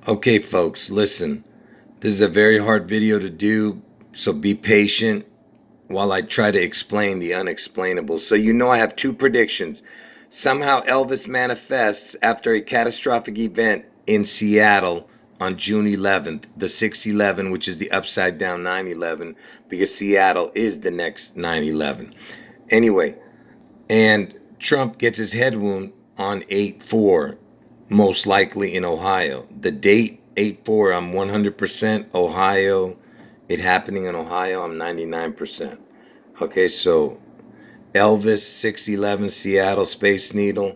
Okay, folks, listen. This is a very hard video to do, so be patient while I try to explain the unexplainable. So you know I have two predictions. Somehow Elvis manifests after a catastrophic event in Seattle on June 11th, the 6/11, which is the upside down 9/11, because Seattle is the next 9/11. Anyway, and Trump gets his head wound on 8/4, most likely in Ohio. The date 8/4, I'm 100% Ohio. It happening in Ohio, I'm 99%. Okay, so Elvis 6/11 Seattle Space Needle,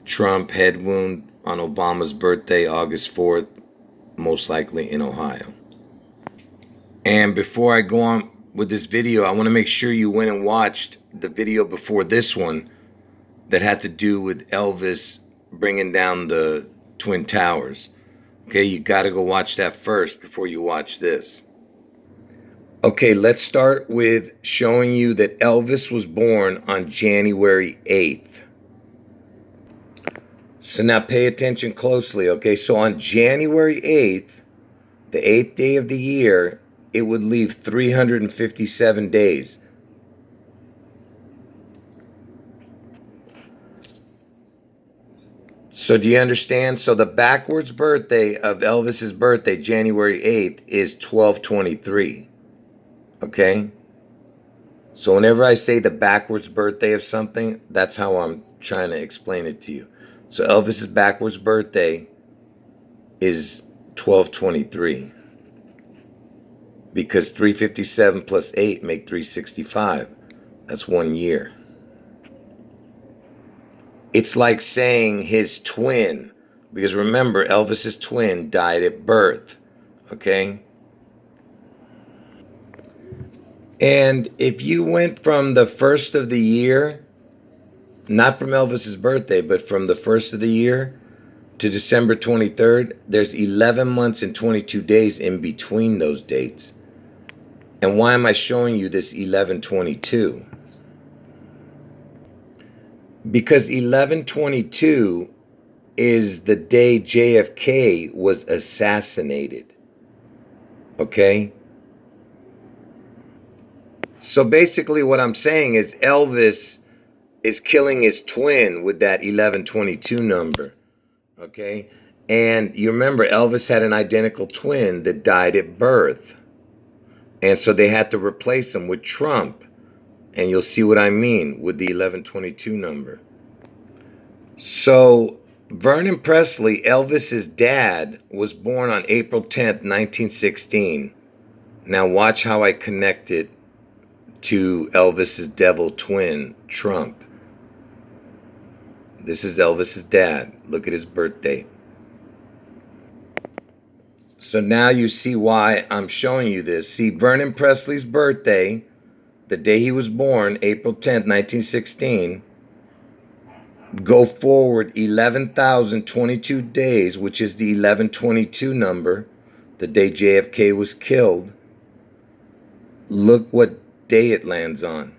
Trump head wound on Obama's birthday, August 4th, most likely in Ohio. And before I go on with this video, I want to make sure you went and watched the video before this one that had to do with Elvis bringing down the Twin Towers. Okay, you got to go watch that first before you watch this. Okay, let's start with showing you that Elvis was born on January 8th. So now pay attention closely, okay? So on January 8th, the 8th day of the year, it would leave 357 days. So do you understand? So the backwards birthday of Elvis's birthday, January 8th, is 12/23. Okay? So whenever I say the backwards birthday of something, that's how I'm trying to explain it to you. So Elvis's backwards birthday is 12/23. Because 357 plus 8 make 365. That's 1 year. It's like saying his twin, because remember, Elvis's twin died at birth, okay? And if you went from the first of the year, not from Elvis's birthday, but from the first of the year to December 23rd, there's 11 months and 22 days in between those dates. And why am I showing you this 11/22? Because 11/22 is the day JFK was assassinated. Okay? So basically what I'm saying is Elvis is killing his twin with that 11/22 number. Okay? And you remember Elvis had an identical twin that died at birth. And so they had to replace him with Trump. And you'll see what I mean with the 11/22 number. So Vernon Presley, Elvis's dad, was born on April 10th, 1916. Now watch how I connect it to Elvis's devil twin, Trump. This is Elvis's dad. Look at his birth date. So now you see why I'm showing you this. See, Vernon Presley's birthday, the day he was born, April 10th, 1916, go forward 11,022 days, which is the 11/22 number, the day JFK was killed. Look what day it lands on.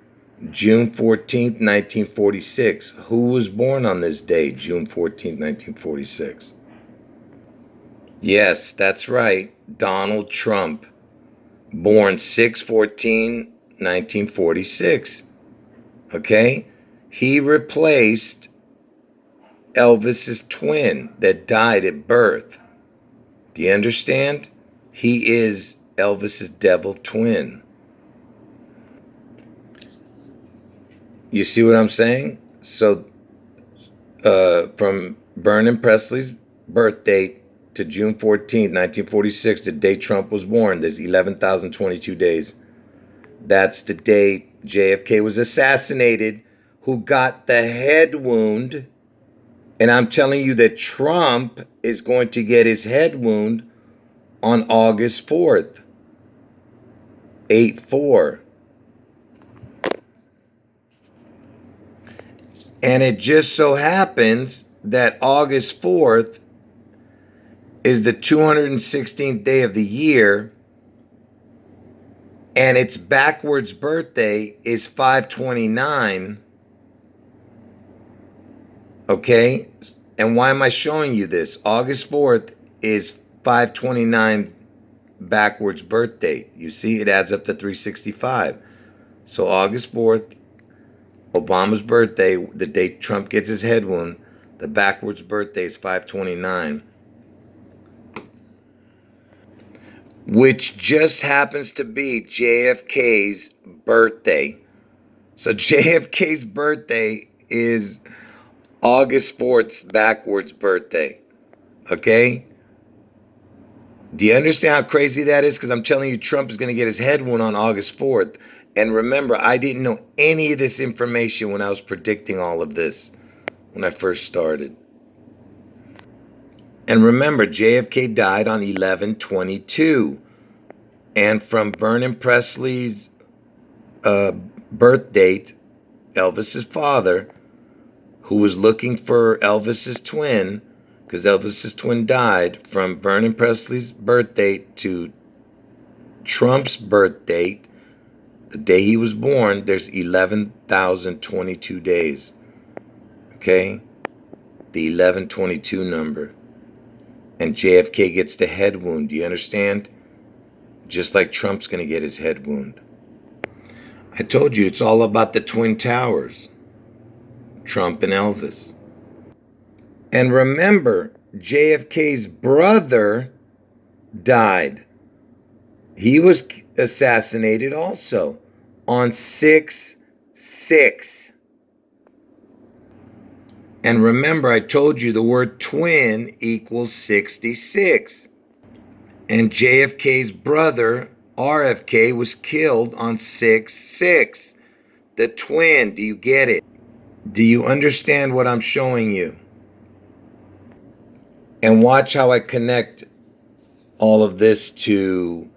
June 14th, 1946. Who was born on this day, June 14th, 1946? Yes, that's right. Donald Trump, born 6/14/1946. Okay? He replaced Elvis's twin that died at birth. Do you understand? He is Elvis's devil twin. You see what I'm saying? So from Vernon Presley's birth date to June 14th, 1946, the day Trump was born, there's 11,022 days. That's the day JFK was assassinated, who got the head wound. And I'm telling you that Trump is going to get his head wound on August 4th, 8/4. And it just so happens that August 4th is the 216th day of the year, and its backwards birthday is 5/29. Okay? And why am I showing you this? August 4th is 529 backwards birth date. You see, it adds up to 365. So August 4th, Obama's birthday, the day Trump gets his head wound, the backwards birthday is 529, which just happens to be JFK's birthday. So JFK's birthday is August 4th's backwards birthday. Okay? Do you understand how crazy that is? Because I'm telling you, Trump is going to get his head wound on August 4th. And remember, I didn't know any of this information when I was predicting all of this when I first started. And remember, JFK died on 11/22. And from Vernon Presley's birth date, Elvis's father, who was looking for Elvis's twin, because Elvis's twin died, from Vernon Presley's birth date to Trump's birth date, the day he was born, there's 11,022 days. Okay? The 1122 number. And JFK gets the head wound. Do you understand? Just like Trump's going to get his head wound. I told you, it's all about the Twin Towers. Trump and Elvis. And remember, JFK's brother died. He was assassinated also on 6/6. And remember, I told you the word twin equals 66. And JFK's brother, RFK, was killed on 6/6. The twin, do you get it? Do you understand what I'm showing you? And watch how I connect all of this to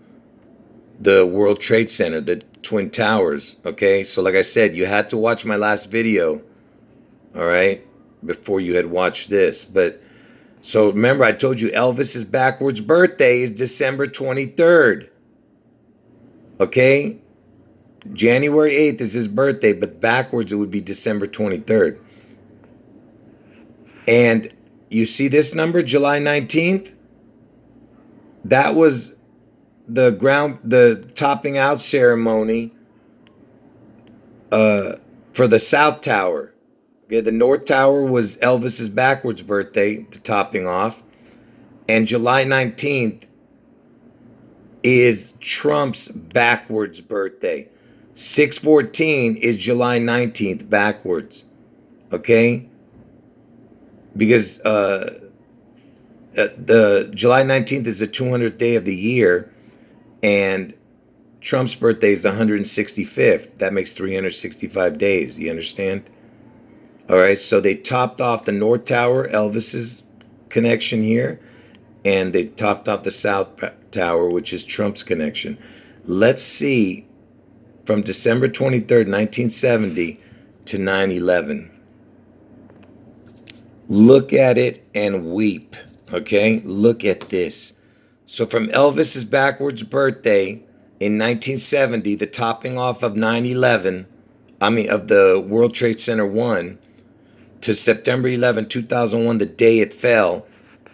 the World Trade Center, the Twin Towers, okay? So like I said, you had to watch my last video, all right, before you had watched this. But so remember, I told you Elvis's backwards birthday is December 23rd, okay? January 8th is his birthday, but backwards it would be December 23rd. And you see this number, July 19th? That was the topping out ceremony for the South Tower. Okay, the North Tower was Elvis's backwards birthday, the topping off. And July 19th is Trump's backwards birthday. 6/14 is July 19th backwards. Okay? Because the July 19th is the 200th day of the year, and Trump's birthday is the 165th. That makes 365 days. You understand? All right, so they topped off the North Tower, Elvis's connection here, and they topped off the South Tower, which is Trump's connection. Let's see from December 23rd, 1970 to 9/11. Look at it and weep, okay? Look at this. So from Elvis's backwards birthday in 1970, the topping off of 9/11, of the World Trade Center 1, to September 11, 2001, the day it fell,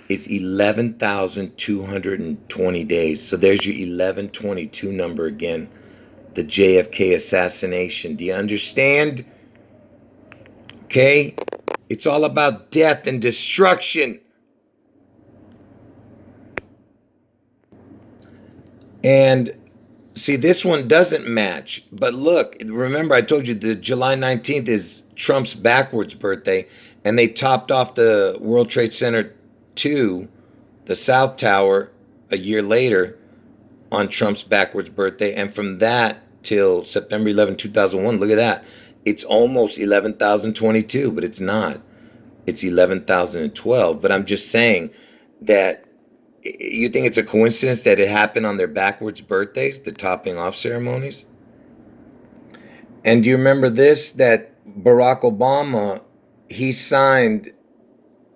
is 11,220 days. So there's your 1122 number again, the JFK assassination. Do you understand? Okay? It's all about death and destruction. And see, this one doesn't match. But look, remember I told you the July 19th is Trump's backwards birthday. And they topped off the World Trade Center 2, the South Tower, a year later on Trump's backwards birthday. And from that till September 11, 2001, look at that. It's almost 11,022, but it's not. It's 11,012. But I'm just saying that you think it's a coincidence that it happened on their backwards birthdays, the topping off ceremonies? And do you remember this, that Barack Obama, he signed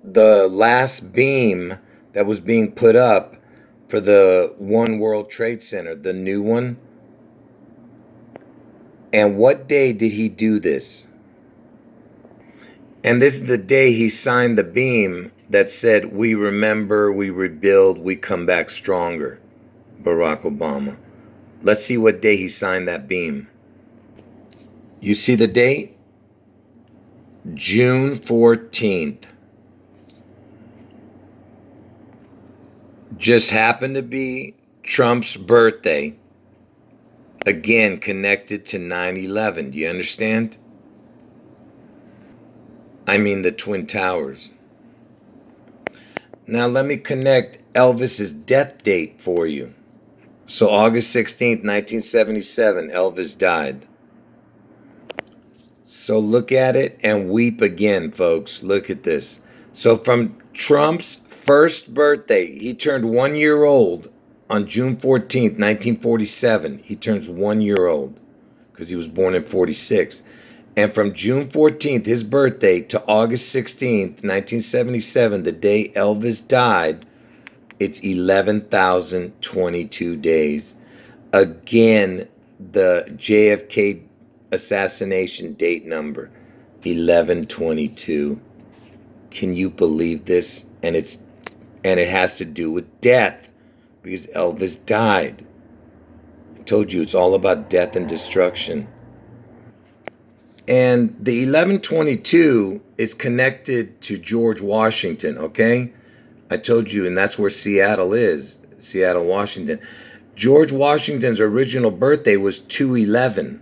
the last beam that was being put up for the One World Trade Center, the new one? And what day did he do this? And this is the day he signed the beam that said, "We remember, we rebuild, we come back stronger." Barack Obama. Let's see what day he signed that beam. You see the date? June 14th. Just happened to be Trump's birthday. Again, connected to 9/11. Do you understand? I mean the Twin Towers. Now let me connect Elvis's death date for you. So August 16th, 1977, Elvis died. So look at it and weep again, folks. Look at this. So from Trump's first birthday, he turned 1 year old on June 14th, 1947. He turns 1 year old because he was born in 46. And from June 14th, his birthday, to August 16th, 1977, the day Elvis died, it's 11,022 days. Again, the JFK assassination date number, 11/22. Can you believe this? And it has to do with death because Elvis died. I told you it's all about death and destruction. And the 11/22 is connected to George Washington, okay? I told you, and that's where Seattle is, Seattle, Washington. George Washington's original birthday was 2/11,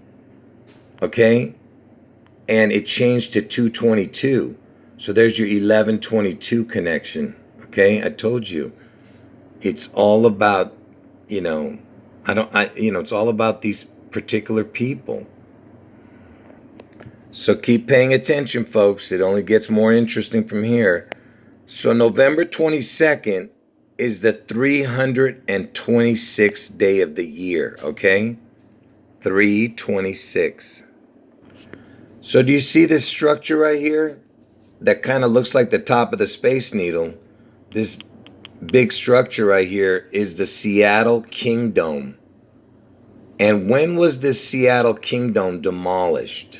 okay? And it changed to 2/22. So there's your 11/22 connection, okay? I told you. It's all about, it's all about these particular people. So keep paying attention, folks. It only gets more interesting from here. So November 22nd is the 326th day of the year, okay? 326. So do you see this structure right here? That kind of looks like the top of the Space Needle. This big structure right here is the Seattle Kingdom. And when was this Seattle Kingdom demolished?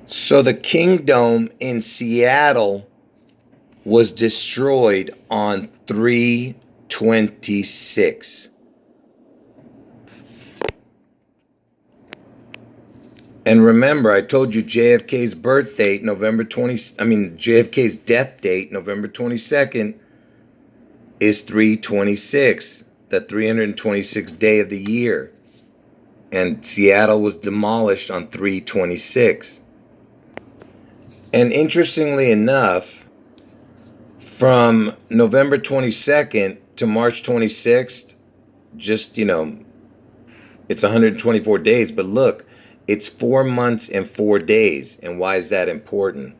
So the kingdom in Seattle was destroyed on 3/26. And remember, I told you JFK's birth date, JFK's death date, November 22nd, is 3/26, the 326th day of the year. And Seattle was demolished on 3/26. And interestingly enough, from November 22nd to March 26th, just, it's 124 days. But look, it's 4 months and 4 days. And why is that important?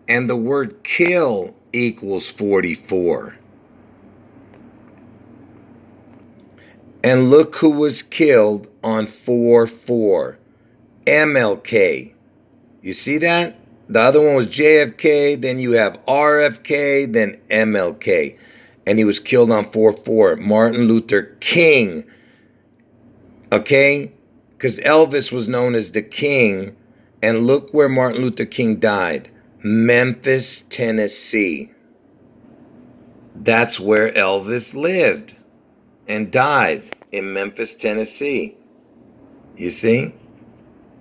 And the word kill equals 44. And look who was killed on 4/4. MLK. You see that? The other one was JFK, then you have RFK, then MLK. And he was killed on 4/4. Martin Luther King. Okay? Because Elvis was known as the King. And look where Martin Luther King died. Memphis, Tennessee. That's where Elvis lived and died, in Memphis, Tennessee. You see?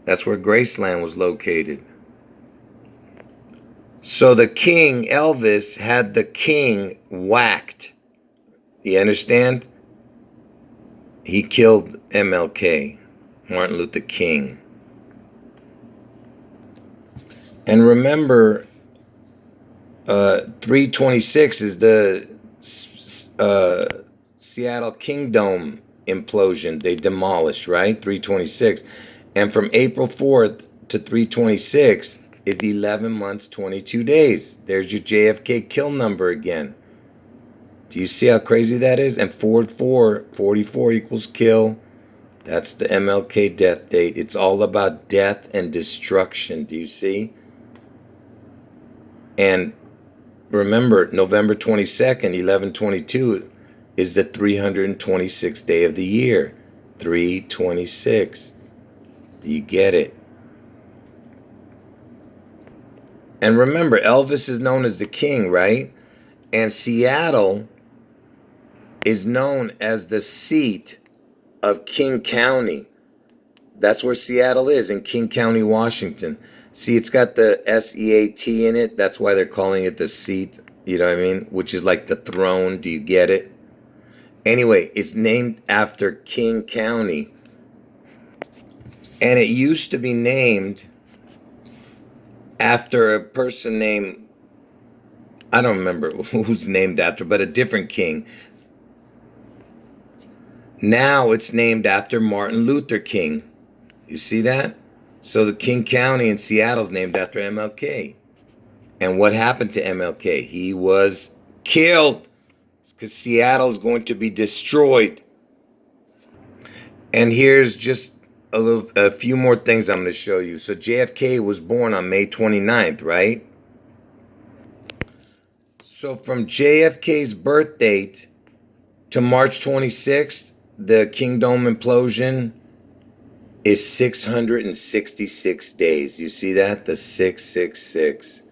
That's where Graceland was located. So the king, Elvis, had the king whacked. You understand? He killed MLK, Martin Luther King. And remember, 3/26 is the Seattle Kingdom implosion. They demolished, right? 3/26. And from April 4th to 3/26 is 11 months, 22 days. There's your JFK kill number again. Do you see how crazy that is? And 44 equals kill. That's the MLK death date. It's all about death and destruction. Do you see? And remember, November 22nd, 1122 is the 326th day of the year. 326. Do you get it? And remember, Elvis is known as the king, right? And Seattle is known as the seat of King County. That's where Seattle is, in King County, Washington. See, it's got the S-E-A-T in it. That's why they're calling it the seat, you know what I mean? Which is like the throne. Do you get it? Anyway, it's named after King County. And it used to be named after a person named, I don't remember who's named after, but a different king. Now it's named after Martin Luther King. You see that? So the King County in Seattle is named after MLK. And what happened to MLK? He was killed because Seattle is going to be destroyed. And here's just a few more things I'm going to show you. So JFK was born on May 29th, right? So from JFK's birth date to March 26th, the Kingdom implosion is 666 days. You see that? The 666.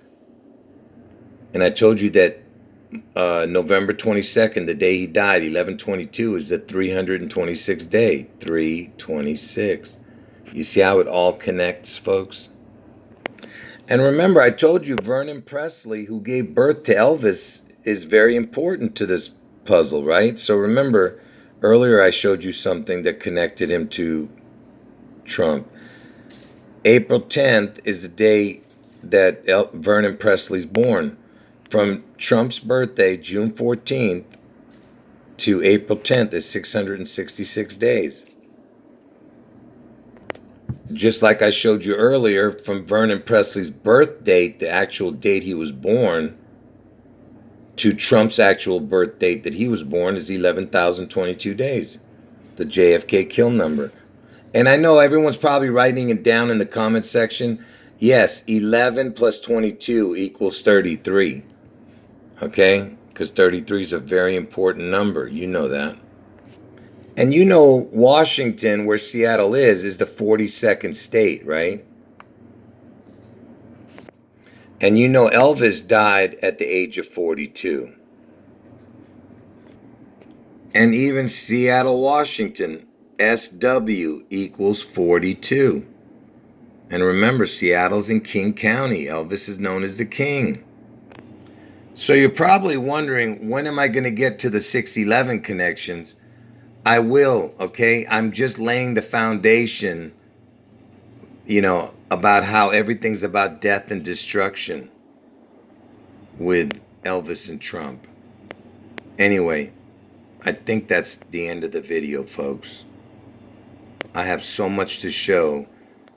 And I told you that November 22nd, the day he died, 1122, is the 326th day. 326. You see how it all connects, folks? And remember, I told you Vernon Presley, who gave birth to Elvis, is very important to this puzzle, right? So remember, earlier I showed you something that connected him to Trump. April 10th is the day that Vernon Presley's born. From Trump's birthday, June 14th, to April 10th is 666 days. Just like I showed you earlier, from Vernon Presley's birth date, the actual date he was born, to Trump's actual birth date that he was born is 11,022 days. The JFK kill number. And I know everyone's probably writing it down in the comment section. Yes, 11 plus 22 equals 33. Okay? Because 33 is a very important number. You know that. And you know Washington, where Seattle is the 42nd state, right? And you know Elvis died at the age of 42. And even Seattle, Washington, SW equals 42. And remember, Seattle's in King County. Elvis is known as the king. So you're probably wondering, when am I going to get to the 611 connections? I will, okay? I'm just laying the foundation, you know, about how everything's about death and destruction with Elvis and Trump. Anyway, I think that's the end of the video, folks. I have so much to show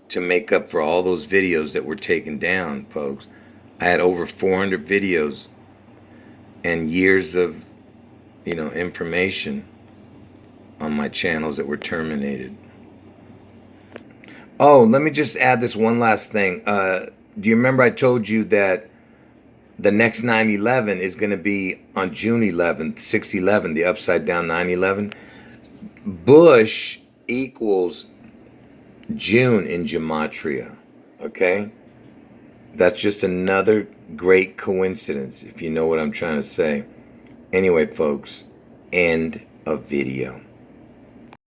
to make up for all those videos that were taken down, folks. I had over 400 videos and years of, you know, information on my channels that were terminated. Oh, let me just add this one last thing. Do you remember I told you that the next 9/11 is going to be on June 11th, 6/11, the upside down 9/11? Bush equals June in gematria, okay? That's just another great coincidence, if you know what I'm trying to say. Anyway, folks, end of video.